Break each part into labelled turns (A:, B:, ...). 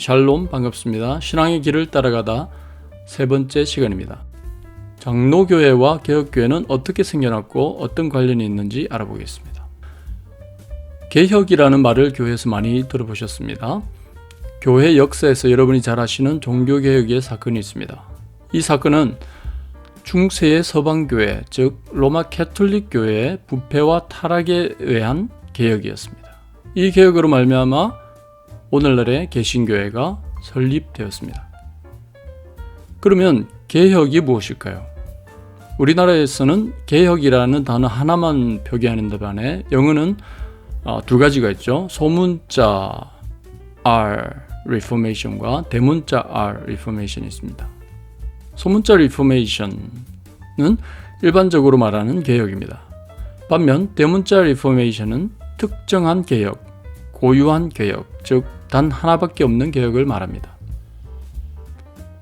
A: 샬롬, 반갑습니다. 신앙의 길을 따라가다 세 번째 시간입니다. 장로교회와 개혁교회는 어떻게 생겨났고 어떤 관련이 있는지 알아보겠습니다. 개혁이라는 말을 교회에서 많이 들어보셨습니다. 교회 역사에서 여러분이 잘 아시는 종교개혁의 사건이 있습니다. 이 사건은 중세의 서방교회, 즉 로마 캐톨릭 교회의 부패와 타락에 의한 개혁이었습니다. 이 개혁으로 말미암아 오늘날의 개신교회가 설립되었습니다. 그러면 개혁이 무엇일까요? 우리나라에서는 개혁이라는 단어 하나만 표기하는 데 반해 영어는 두 가지가 있죠. 소문자 R Reformation과 대문자 R Reformation이 있습니다. 소문자 Reformation은 일반적으로 말하는 개혁입니다. 반면 대문자 Reformation은 특정한 개혁, 고유한 개혁, 즉 단 하나밖에 없는 개혁을 말합니다.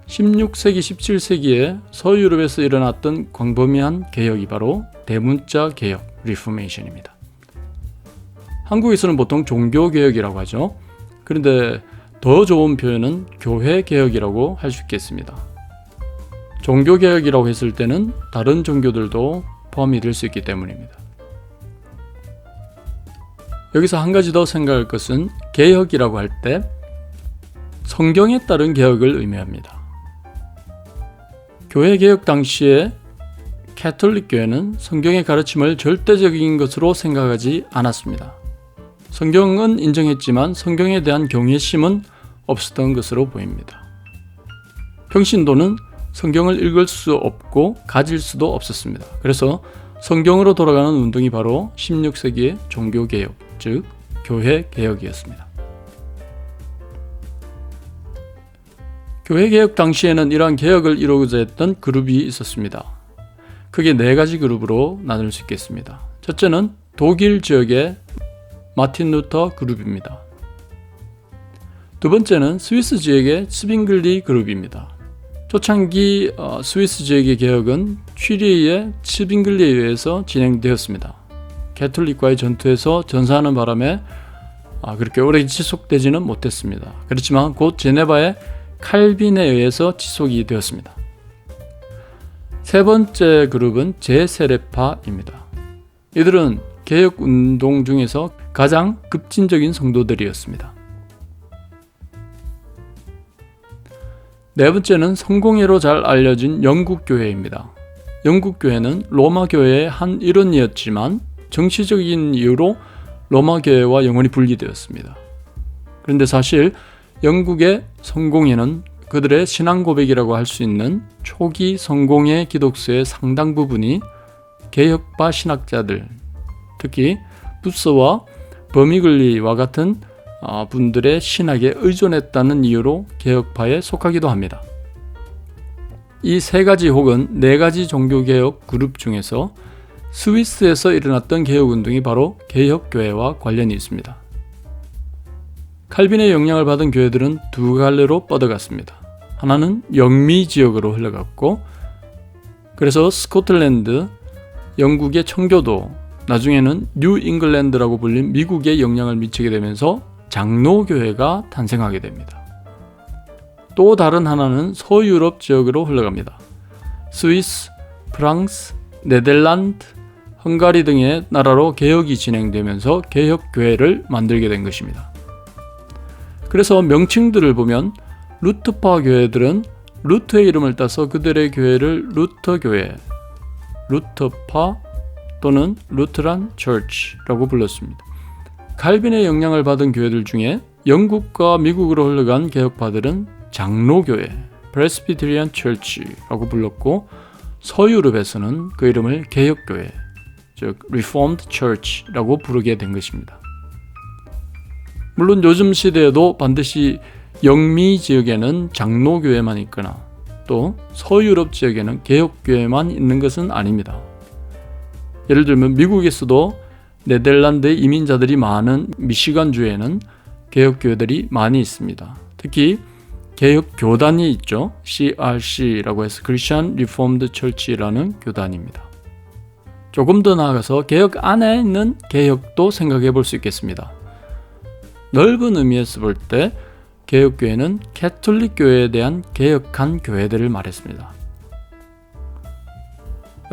A: 16세기, 17세기에 서유럽에서 일어났던 광범위한 개혁이 바로 대문자 개혁, Reformation입니다. 한국에서는 보통 종교개혁이라고 하죠. 그런데 더 좋은 표현은 교회개혁이라고 할 수 있겠습니다. 종교개혁이라고 했을 때는 다른 종교들도 포함이 될 수 있기 때문입니다. 여기서 한 가지 더 생각할 것은 개혁이라고 할 때 성경에 따른 개혁을 의미합니다. 교회 개혁 당시에 캐톨릭 교회는 성경의 가르침을 절대적인 것으로 생각하지 않았습니다. 성경은 인정했지만 성경에 대한 경외심은 없었던 것으로 보입니다. 평신도는 성경을 읽을 수 없고 가질 수도 없었습니다. 그래서 성경으로 돌아가는 운동이 바로 16세기의 종교개혁, 즉 교회개혁이었습니다. 교회개혁 당시에는 이러한 개혁을 이루고자 했던 그룹이 있었습니다. 크게 네 가지 그룹으로 나눌 수 있겠습니다. 첫째는 독일 지역의 마틴 루터 그룹입니다. 두 번째는 스위스 지역의 츠빙글리 그룹입니다. 초창기 스위스 지역의 개혁은 취리히의 츠빙글리에 의해서 진행되었습니다. 캐톨릭과의 전투에서 전사하는 바람에 그렇게 오래 지속되지는 못했습니다. 그렇지만 곧 제네바의 칼빈에 의해서 지속이 되었습니다. 세 번째 그룹은 제세례파입니다. 이들은 개혁 운동 중에서 가장 급진적인 성도들이었습니다. 네 번째는 성공회로 잘 알려진 영국교회입니다. 영국교회는 로마교회의 한 일원이었지만 정치적인 이유로 로마교회와 영원히 분리되었습니다. 그런데 사실 영국의 성공회는 그들의 신앙 고백이라고 할 수 있는 초기 성공회 기독교의 상당 부분이 개혁파 신학자들, 특히 부스와 버미글리와 같은 분들의 신학에 의존했다는 이유로 개혁파에 속하기도 합니다. 이 세 가지 혹은 네 가지 종교개혁 그룹 중에서 스위스에서 일어났던 개혁운동이 바로 개혁교회와 관련이 있습니다. 칼빈의 영향을 받은 교회들은 두 갈래로 뻗어갔습니다. 하나는 영미 지역으로 흘러갔고, 그래서 스코틀랜드, 영국의 청교도, 나중에는 뉴 잉글랜드라고 불린 미국에 영향을 미치게 되면서 장로교회가 탄생하게 됩니다. 또 다른 하나는 서유럽 지역으로 흘러갑니다. 스위스, 프랑스, 네덜란드, 헝가리 등의 나라로 개혁이 진행되면서 개혁교회를 만들게 된 것입니다. 그래서 명칭들을 보면 루트파 교회들은 루트의 이름을 따서 그들의 교회를 루터교회, 루터파 또는 루트란 처치라고 불렀습니다. 칼빈의 영향을 받은 교회들 중에 영국과 미국으로 흘러간 개혁파들은 장로교회, 프레스비테리안 처치라고 불렀고, 서유럽에서는 그 이름을 개혁교회, 즉 Reformed Church라고 부르게 된 것입니다. 물론 요즘 시대에도 반드시 영미 지역에는 장로교회만 있거나 또 서유럽 지역에는 개혁교회만 있는 것은 아닙니다. 예를 들면 미국에서도 네덜란드의 이민자들이 많은 미시간주에는 개혁교회들이 많이 있습니다. 특히 개혁교단이 있죠. CRC라고 해서 Christian Reformed Church라는 교단입니다. 조금 더 나아가서 개혁 안에 있는 개혁도 생각해 볼 수 있겠습니다. 넓은 의미에서 볼 때 개혁교회는 캐톨릭 교회에 대한 개혁한 교회들을 말했습니다.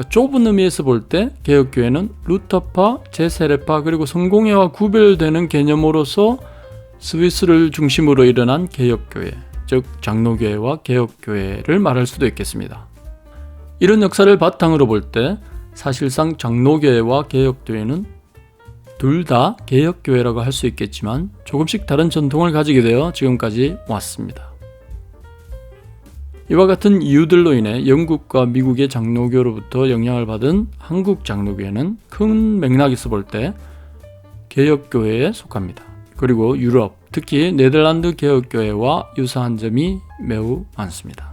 A: 좁은 의미에서 볼 때 개혁교회는 루터파, 제세례파 그리고 성공회와 구별되는 개념으로서 스위스를 중심으로 일어난 개혁교회, 즉 장로교회와 개혁교회를 말할 수도 있겠습니다. 이런 역사를 바탕으로 볼 때 사실상 장로교회와 개혁교회는 둘 다 개혁교회라고 할 수 있겠지만 조금씩 다른 전통을 가지게 되어 지금까지 왔습니다. 이와 같은 이유들로 인해 영국과 미국의 장로교로부터 영향을 받은 한국 장로교회는 큰 맥락에서 볼 때 개혁교회에 속합니다. 그리고 유럽, 특히 네덜란드 개혁교회와 유사한 점이 매우 많습니다.